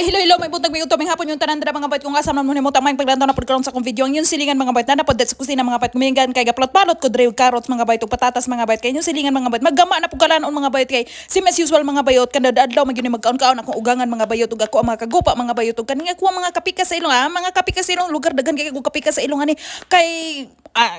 Hi, hello, may buntag may utobing hapon yung tanandra mga bayt kung asam na mo tamay paglantaw na pagkaroon sa kong video. Ang yung silingan mga bayt na napod sa kusina mga bayt kumingan kay gaplot-palot ko drive carrots mga bayt ug patatas mga bayt kay yung silingan mga bayt maggama na pugkalanon mga bayt kay sim as usual mga bayot kada adlaw magyud magkaon-kaon akong ugangan mga bayot ug ako ang mga kagupa mga bayot ug kaning ako ang mga kapika sa ilong mga kapika sa ilong lugar daghan kay kapika sa ilong ani kay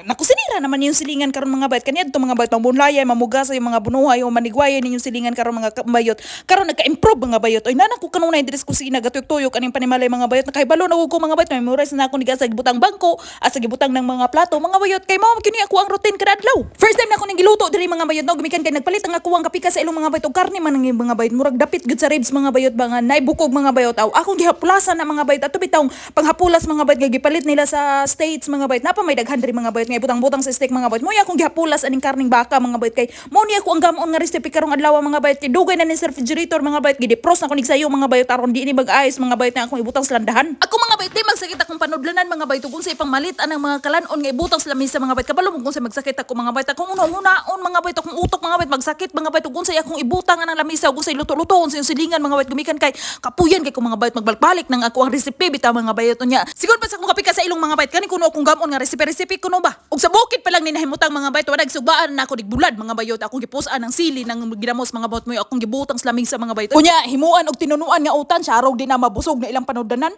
nakusinira naman yung silingan karon mga bayt kaniadto mga bayt mabunlaya mamugasa yung mga bunuhay o manigwaya ninyong silingan karon mga bayot karon nagka-improve mga bayot oy nana ko kanunay diri sa kusina gatuyok-tuyok kaning panimalay mga bayot nakahibalo na ko mga bayot memorize na ako ni sa gibutang bangko asa gibutang ng mga plato mga bayot kay mao kini ako ang routine kada adlaw first time na ako ning giluto diri mga bayot no gumikan kay nagpalit ang ako ang kapika sa ilong mga bayot og karne man ang mga bayot murag dapit gud sa ribs mga bayot ba nga nay bukog mga bayot aw akong gihapulasan na mga bayot ato bitawng panghapulas mga bayot kay gipalit nila sa states mga bayot napa may daghan diri mga bayot nga butang-butang sa steak mga bayot mo akong gihapulas aning karning baka mga bayot kay mo ni ako ang gamon nga recipe karong adlaw mga bayot kay dugay na ni sa refrigerator mga bayot gidipros na ko nig sayo mga bayot aron di ni mag-ice mga bayot na akong ibutang sa landahan ako mga bayot di magsakit akong panudlanan mga bayot kung sa ipang malit anang mga kalanon nga ibutang sa lamesa mga bayot kabalo mo kung sa magsakit ako mga bayot akong una-unaon mga bayot akong utok mga bayot magsakit mga bayot kung sa akong ibutang anang lamesa kung sa luto-lutoon sa silingan mga bayot gumikan kay kapuyan kay ko mga bayot magbalik nang ako ang recipe bitaw mga bayot unya siguro pa sa akong kapika sa ilong mga bayot kani kuno akong gamon nga recipe kuno ba ug sa bukid pa lang ni nahimutang mga bayot wala sugbaan na ako digbulad mga bayot akong gipusaan ng sili nang ginamos mga bayot mo akong gibutang sa lamesa mga bayot unya himuan og tinunuan nga utan siya arog di na mabusog na ilang panuddanan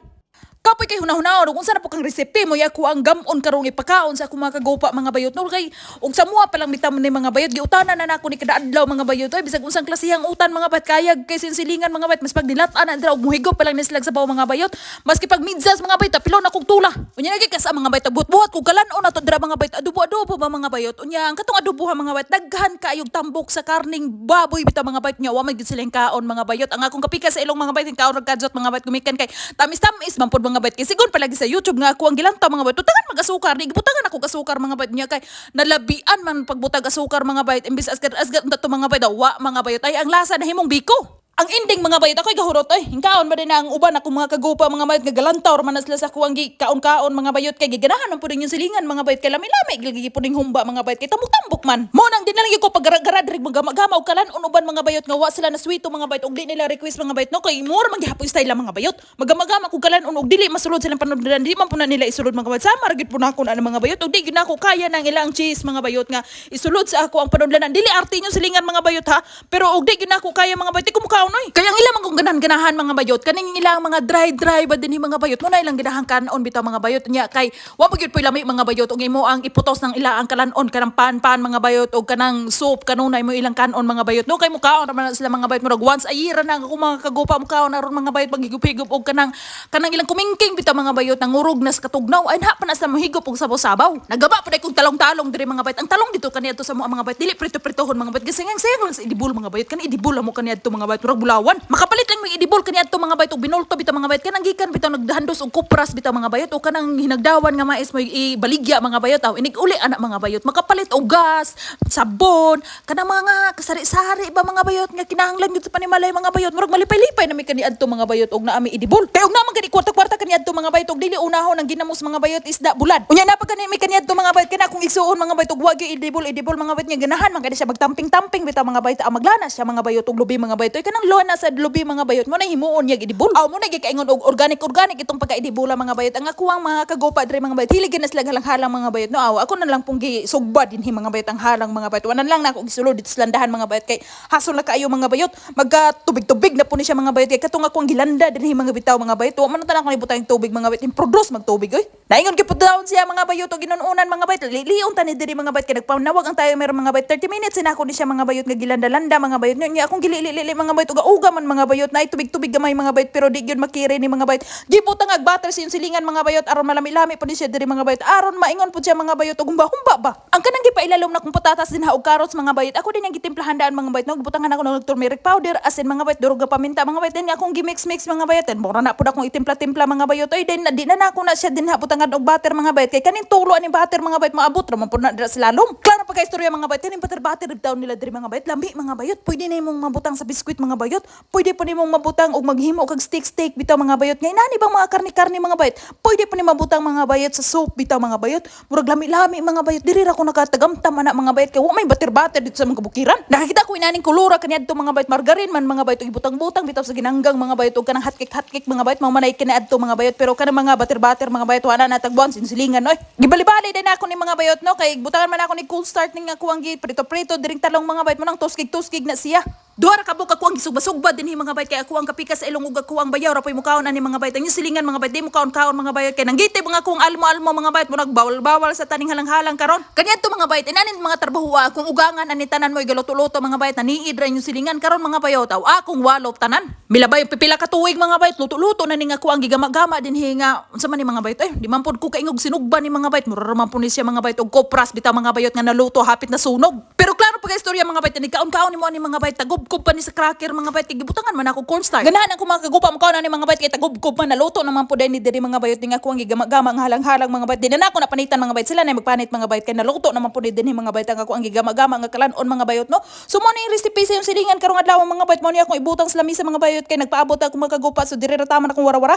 kapoy kay hunahunahon kung saan na po kang recipe mo ko ang gamon karong ipakaon sa akong mga kagopa mga bayot no kay ug sa mua pa lang bitam ni mga bayot giutanan na nako ni kada adlaw mga bayot oy bisag unsang klasehang utan mga bayot kayag kay sinsilingan mga bayot mas pagdilat-an na dira og muhigop pa lang ni slag sa baw mga bayot maski pag midzas mga bayot pilon na kog tula unya lagi ka sa mga bayot buhat-buhat kog kalanon ato dira mga bayot adobo ba mga bayot unya ang katong adobo mga bayot daghan kayog tambok sa karning baboy bitaw mga bayot nya wa may gid silang kaon mga bayot ang akong kapika sa ilong mga bayot kaon og kadzot mga bayot gumikan kay tamis-tamis man pod mga bayot kay sigon palagi sa YouTube nga ako ang gilantaw mga bayot tutangan mag-asukar ni gibutangan ako asukar mga bayot niya kay nalabian man pagbutag asukar mga bayot imbis asgat unta to mga bayot wa mga bayot ay ang lasa na himong biko ang ending mga bayot ako'y gahurot ay hingkaon ba din ang uban ako mga kagupa mga bayot nga galantaw man sila sa kuwang kaon-kaon mga bayot kay giganahan man pud yung silingan mga bayot kay lami-lami gigi pud humba mga bayot kay tambok-tambok man mo nang dinalang ko pag-garad rig magama og kalan uban mga bayot nga wa sila na sweeto mga bayot og di nila request mga bayot no kay mura man gihapoy style lang mga bayot magama kog kalan og dili masulod silang panudlan di man pud na nila isulod mga bayot sama gid pud nako na mga bayot og di gid nako kaya nang ilang cheese mga bayot nga isulod sa ako ang panudlanan dili arte nyo silingan mga bayot ha pero og di gid nako kaya mga bayot di ko mukaon oy kaya ang ilang kung ganahan mga bayot kaning ilang mga dry ba din mga bayot mo na ilang ganahan kanon bitaw mga bayot nya kay wa mo gyud poy lami mga bayot og imo ang iputos ng ilang kalanon kanang pan mga bayot og kanang soup kanunay mo ilang kanon mga bayot no kay mukaon naman sila mga bayot murag once a year na ako mga kagupa mukaon aron mga bayot paghigop-higop og kanang ilang kumingking bitaw mga bayot nang urog na sa katugnaw ay na pa na sa mahigop og sabaw-sabaw nagaba pa kog talong-talong diri mga bayot ang talong dito kaniadto sa mga bayot dili prito-pritohon mga bayot kasi sayang lang sa idibul mga bayot kan idibul mo kaniadto mga bayot murag bulawan makapalit lang may idibol kaniadto mga bayot og binulto bitaw mga bayot kanang gikan bitaw nagdahandos og kupras bitaw mga bayot o kanang hinagdawan nga mais mo ibaligya mga bayot aw inig uli anak mga bayot makapalit og gas sabon kanang mga kasari-sari ba mga bayot nga kinahanglan gyud sa panimalay mga bayot murag malipay-lipay na mi kaniadto mga bayot og naami idibol kay og naman gani kwarta-kwarta kaniadto mga bayot og dili unahon ang ginamos mga bayot isda bulad unya na pagani mi kaniadto mga bayot kana kung igsuon mga bayot og wagi idibol mga bayot nga ganahan man gani siya magtamping-tamping bitaw mga bayot ang maglanas siya mga bayot og lubi mga bayot kanang lona sa lubi mga bayot mo na himuon niya idibol aw mo na gikaingon og organic itong pagka-idibula mga bayot ang ako ang mga kagopa diri mga bayot hilig na sila halang mga bayot no aw ako na lang pong gisugba dinhi mga bayot ang halang mga bayot wanan lang na ako gisulod dito sa landahan mga bayot kay hasol na kaayo mga bayot magkatubig-tubig na po ni siya mga bayot kay katong ako ang gilanda dinhi mga bitaw mga bayot wa man tanan ko ibutang tubig mga bayot improduce magtubig oy naingon gipud dayon siya mga bayot og ginununan mga bayot lion tani diri mga bayot kay nagpanawag ang tayo meron mga bayot 30 minutes na ako ni siya mga bayot nga gilanda-landa mga bayot nya akong gili mga bayot og uga man mga bayot na tubig-tubig gamay mga bayot pero di gyud makire ni mga bayot gibutang ag butter sin silingan mga bayot aron malami-lami pud siya diri mga bayot aron maingon pud siya mga bayot og humba ba ang kanang gipailalom na kung patatas din og carrots mga bayot ako din ang gitimplahan daan mga bayot no gibutangan ako ng turmeric powder asin mga bayot durog paminta mga bayot din akong gimix-mix mga bayot den mura na pud akong itimpla-timpla mga bayot oy din di na ako na siya din habutangan og butter mga bayot kay kaning tulo ani butter mga bayot maabot ra man pud na dira sa lalom klaro pa kay istorya mga bayot kaning butter daw nila diri mga bayot lambi mga bayot pwede na imong mabutang sa biskwit mga bayot pwede pa nimong mabutang og maghimo kag steak bitaw mga mga bayot ngay nani bang mga karni-karni mga bayot. Pwede pa ni mabutang mga bayot sa soup bitaw mga bayot. Murag lami-lami mga bayot. Diri ra ko nakatagamtam ana mga bayot kay wa may batir-batir dito sa mga kabukiran. Nakakita ko inaning kulura kaniadto mga bayot margarin man mga bayot ibutang-butang bitaw sa ginanggang mga bayot ug kanang hatkik-hatkik mga bayot mao manay kaniadto mga bayot pero kanang mga batir-batir mga bayot wala na natagbuan sinsilingan oy. Gibali-bali din ako ni mga bayot no kay butangan man ako ni cool start ning ako ang prito-prito diring talong mga bayot mo nang tuskig-tuskig na siya. Duha ra ka buka ko ang gisugba-sugba dinhi mga bayot kay ako ang kapika sa ilong ug ako ang bayaw ra poy mukaon ani mga bayot ang silingan mga bayot di mo kaon-kaon mga bayot kay nanggitib mga akong almo-almo mga bayot mo nagbawal-bawal sa taning halang-halang karon. Kaniadto mga bayot inanin mga trabahuwa akong ugangan ani tanan mo igaluto-luto mga bayot naniid ra yung silingan karon mga bayot aw akong walop tanan. Milabay pipila ka tuig mga bayot luto-luto na ning ako ang gigama-gama dinhi nga unsa man ni mga bayot di man pud ko kaingog sinugba ni mga bayot mura man pud ni siya mga bayot og kopras bitaw mga bayot nga naluto hapit na sunog. Pero klaro pa istorya mga bayot ni kaon-kaon ni mo ani mga bayot tagubkob pa ni sa cracker mga bayot kay gibutangan man ako cornstarch. Ganahan ako makagupa mo kaon ani mga bayot kay tagubkob man naluto naman pud ni diri mga bayot ning ako ang gigama-gama ang halang-halang mga bayot. Di na ako napanitan mga bayot sila na magpanit mga bayot kay naluto naman pud dinhi mga bayot ang ako ang gigama-gama nga kalan-on mga bayot no. So mo ni recipe sa yung silingan karong adlaw mga bayot mo ni ako ibutang sa lamisa mga bayot kay nagpaabot ako makagupa so diri ra taman akong wara-wara.